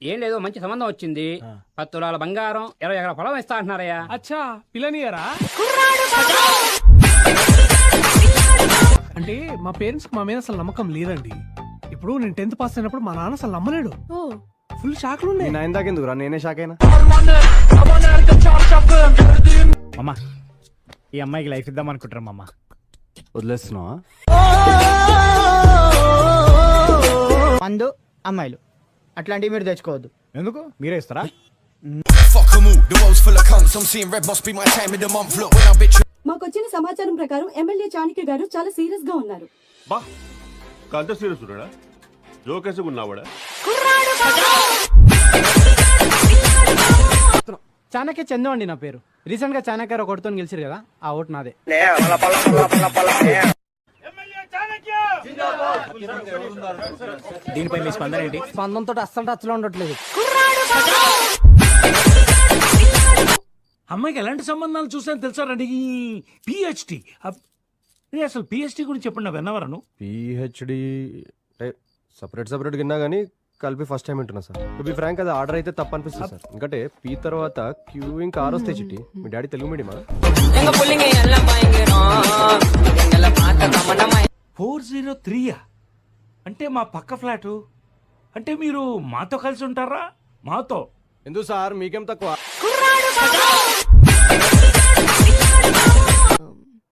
ఏం లేదు, మంచి సంబంధం వచ్చింది. 10 తులాల బంగారం, 20 ఎకరాల పొలం ఇస్తా అంటున్నారయ్యా. అచ్చా పిల్లనియరా? అంటే మా పేరెంట్స్ కి మా మీద అసలు నమ్మకం లేదండి. ఇప్పుడు నేను 10th పాస్ అయినప్పుడు మా నాన్న అసలు నమ్మలేడు. ఫుల్ షాక్ లో నేను ఆయన దాకా ఎందుకు రా, నేనే షాక్ అయినా. అమ్మా ఈ అమ్మాయికి లైఫ్ ఇద్దాం అనుకుంటారా అమ్మా? వదిలేస్తున్నావా? మందు అమ్మాయిలు అట్లాంటివి మీరు తెచ్చుకోవద్దు. ఎందుకు? మీరే ఇస్తారా? మాకొచ్చిన సమాచారం ప్రకారం ఎమ్మెల్యే చాణక్య గారు చాలా సీరియస్ గా ఉన్నారు. బా కంత సీరియస్ ఉన్నాడా? జోకేసి ఉన్నావాడా? చాణక్య చందు అండి నా పేరు. రీసెంట్ గా చాణక్య గారు ఒకటితో గెలిచారు కదా, ఆ ఓటు నాదే. దీనిపై మీ స్పందన ఏంటి? స్పందనతో అస్సలు టచ్ లో ఉండట్లేదు. అమ్మాయికి ఎలాంటి సంబంధాలు చూసాను తెలుసారండి? పిహెచ్డి. అసలు పిహెచ్డి గురించి చెప్పండి, విన్నవరను. పిహెచ్డి సపరేట్ విన్నా గానీ కలిపి ఫస్ట్ టైం వింటున్నా సార్. టు బి ఫ్రాంక్ అది ఆర్డర్ అయితే తప్పు అనిపిస్తుంది సార్. ఎందుకంటే పీ తర్వాత క్యూ ఇంకా ఆర్ వస్తాయి. చిట్టి మీ డాడీ తెలుగు మీడియమా? 403 అంటే మా పక్క ఫ్లాటు. అంటే మీరు మాతో కలిసి ఉంటారా? మాతో ఎందుకు సార్ మీకేం తక్కువ?